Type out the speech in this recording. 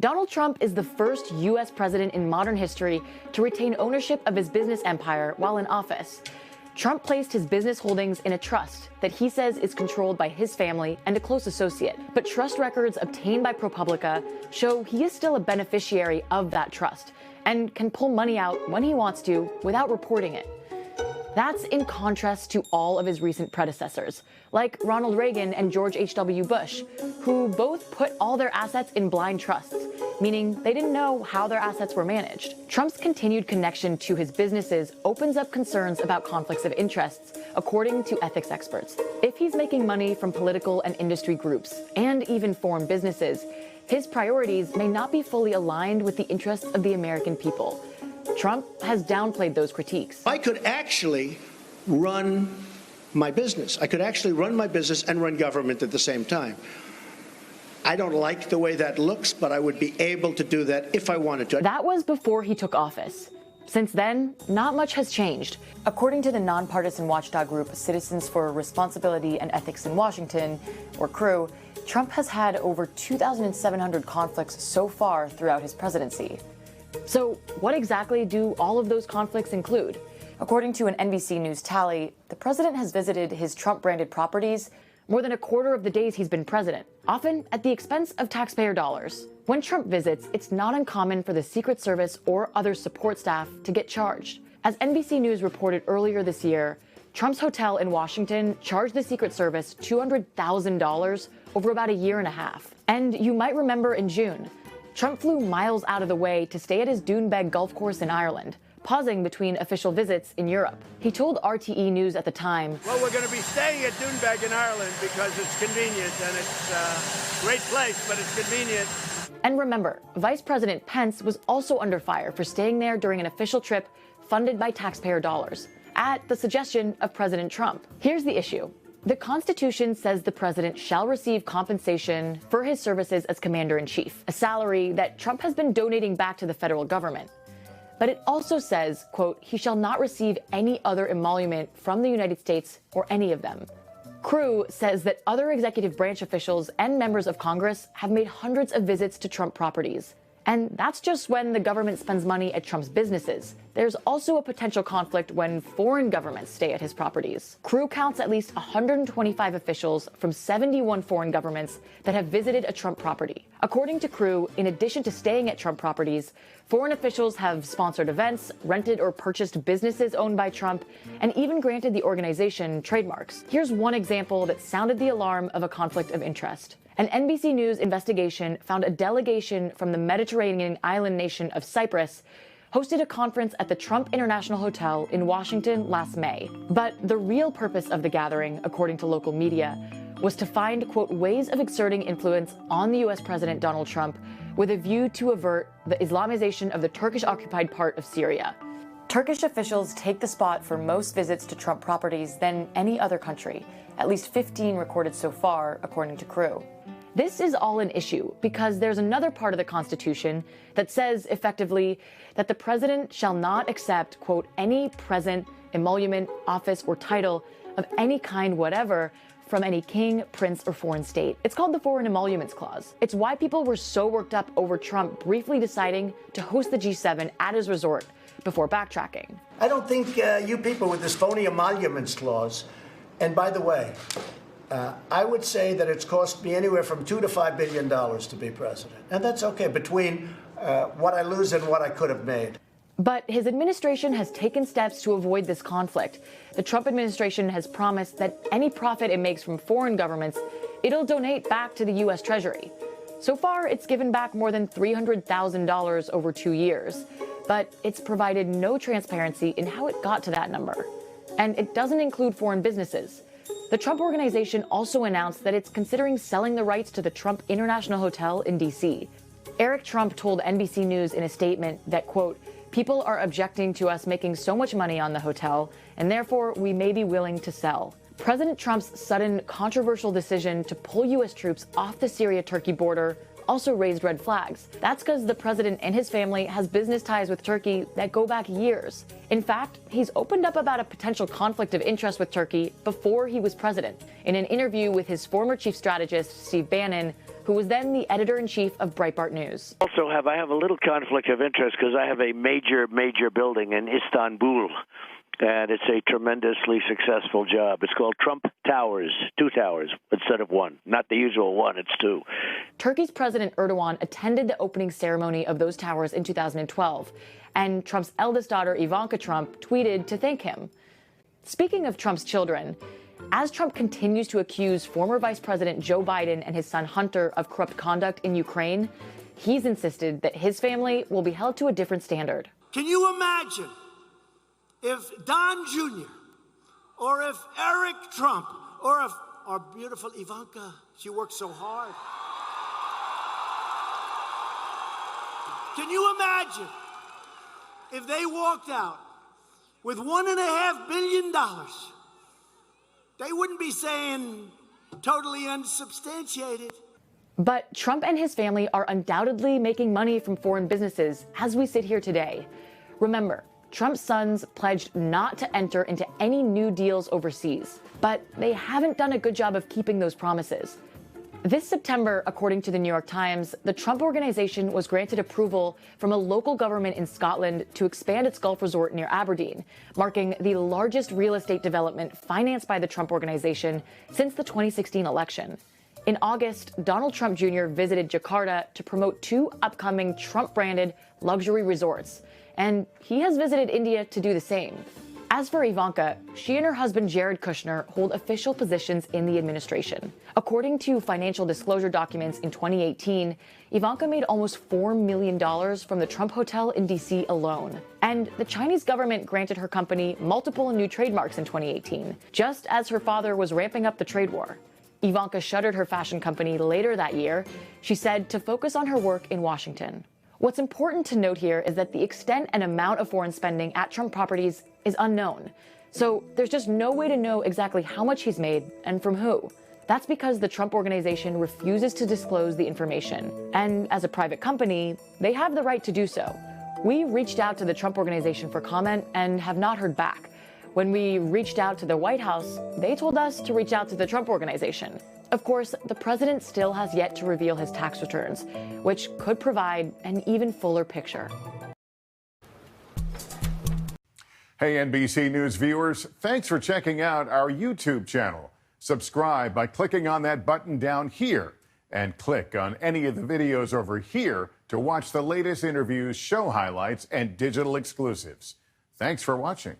Donald Trump is the first U.S. president in modern history to retain ownership of his business empire while in office. Trump placed his business holdings in a trust that he says is controlled by his family and a close associate. But trust records obtained by ProPublica show he is still a beneficiary of that trust and can pull money out when he wants to without reporting it. That's in contrast to all of his recent predecessors, like Ronald Reagan and George H.W. Bush, who both put all their assets in blind trusts, meaning they didn't know how their assets were managed. Trump's continued connection to his businesses opens up concerns about conflicts of interests, according to ethics experts. If he's making money from political and industry groups, and even foreign businesses, his priorities may not be fully aligned with the interests of the American people. Trump has downplayed those critiques. I could actually run my business. I could actually run my business and run government at the same time. I don't like the way that looks, but I would be able to do that if I wanted to. That was before he took office. Since then, not much has changed. According to the nonpartisan watchdog group Citizens for Responsibility and Ethics in Washington, or CREW, Trump has had over 2,700 conflicts so far throughout his presidency. So what exactly do all of those conflicts include? According to an NBC News tally, the president has visited his Trump-branded properties more than a quarter of the days he's been president, often at the expense of taxpayer dollars. When Trump visits, it's not uncommon for the Secret Service or other support staff to get charged. As NBC News reported earlier this year, Trump's hotel in Washington charged the Secret Service $200,000 over about a year and a half. And you might remember in June, Trump flew miles out of the way to stay at his Doon Bag golf course in Ireland, pausing between official visits in Europe. He told RTE News at the time, "Well, we're going to be staying at Doon Bag in Ireland because it's convenient and it's a great place, but it's convenient." And remember, Vice President Pence was also under fire for staying there during an official trip funded by taxpayer dollars, at the suggestion of President Trump. Here's the issue. The Constitution says the president shall receive compensation for his services as commander-in-chief, a salary that Trump has been donating back to the federal government. But it also says, quote, he shall not receive any other emolument from the United States or any of them. CREW says that other executive branch officials and members of Congress have made hundreds of visits to Trump properties. And that's just when the government spends money at Trump's businesses. There's also a potential conflict when foreign governments stay at his properties. CREW counts at least 125 officials from 71 foreign governments that have visited a Trump property. According to CREW, in addition to staying at Trump properties, foreign officials have sponsored events, rented or purchased businesses owned by Trump, and even granted the organization trademarks. Here's one example that sounded the alarm of a conflict of interest. An NBC News investigation found a delegation from the Mediterranean island nation of Cyprus hosted a conference at the Trump International Hotel in Washington last May. But the real purpose of the gathering, according to local media, was to find, quote, ways of exerting influence on the U.S. President Donald Trump with a view to avert the Islamization of the Turkish-occupied part of Syria. Turkish officials take the spot for most visits to Trump properties than any other country, at least 15 recorded so far, according to CREW. This is all an issue because there's another part of the Constitution that says, effectively, that the president shall not accept, quote, any present, emolument, office, or title of any kind whatever from any king, prince, or foreign state. It's called the Foreign Emoluments Clause. It's why people were so worked up over Trump briefly deciding to host the G7 at his resort before backtracking. I don't think you people with this phony emoluments clause, and by the way, I would say that it's cost me anywhere from $2 to $5 billion to be president. And that's okay, between what I lose and what I could have made. But his administration has taken steps to avoid this conflict. The Trump administration has promised that any profit it makes from foreign governments, it'll donate back to the U.S. Treasury. So far, it's given back more than $300,000 over 2 years. But it's provided no transparency in how it got to that number. And it doesn't include foreign businesses. The Trump Organization also announced that it's considering selling the rights to the Trump International Hotel in D.C. Eric Trump told NBC News in a statement that, quote, people are objecting to us making so much money on the hotel, and therefore we may be willing to sell. President Trump's sudden controversial decision to pull U.S. troops off the Syria-Turkey border also raised red flags. That's because the president and his family has business ties with Turkey that go back years. In fact, he's opened up about a potential conflict of interest with Turkey before he was president. In an interview with his former chief strategist, Steve Bannon, who was then the editor-in-chief of Breitbart News. I have a little conflict of interest because I have a major building in Istanbul, and it's a tremendously successful job. It's called Trump Towers, 2 towers instead of 1. Not the usual 1, it's 2. Turkey's President Erdogan attended the opening ceremony of those towers in 2012, and Trump's eldest daughter, Ivanka Trump, tweeted to thank him. Speaking of Trump's children, as Trump continues to accuse former Vice President Joe Biden and his son Hunter of corrupt conduct in Ukraine, he's insisted that his family will be held to a different standard. Can you imagine if Don Jr. or if Eric Trump or if our beautiful Ivanka, she works so hard. Can you imagine if they walked out with $1.5 billion? They wouldn't be saying totally unsubstantiated. But Trump and his family are undoubtedly making money from foreign businesses as we sit here today. Remember, Trump's sons pledged not to enter into any new deals overseas, but they haven't done a good job of keeping those promises. This September, according to the New York Times, the Trump Organization was granted approval from a local government in Scotland to expand its golf resort near Aberdeen, marking the largest real estate development financed by the Trump Organization since the 2016 election. In August, Donald Trump Jr. visited Jakarta to promote 2 upcoming Trump-branded luxury resorts, and he has visited India to do the same. As for Ivanka, she and her husband Jared Kushner hold official positions in the administration. According to financial disclosure documents in 2018, Ivanka made almost $4 million from the Trump Hotel in D.C. alone. And the Chinese government granted her company multiple new trademarks in 2018, just as her father was ramping up the trade war. Ivanka shuttered her fashion company later that year, she said, to focus on her work in Washington. What's important to note here is that the extent and amount of foreign spending at Trump properties is unknown. So there's just no way to know exactly how much he's made and from who. That's because the Trump Organization refuses to disclose the information. And as a private company, they have the right to do so. We reached out to the Trump Organization for comment and have not heard back. When we reached out to the White House, they told us to reach out to the Trump Organization. Of course, the president still has yet to reveal his tax returns, which could provide an even fuller picture. Hey, NBC News viewers, thanks for checking out our YouTube channel. Subscribe by clicking on that button down here and click on any of the videos over here to watch the latest interviews, show highlights, and digital exclusives. Thanks for watching.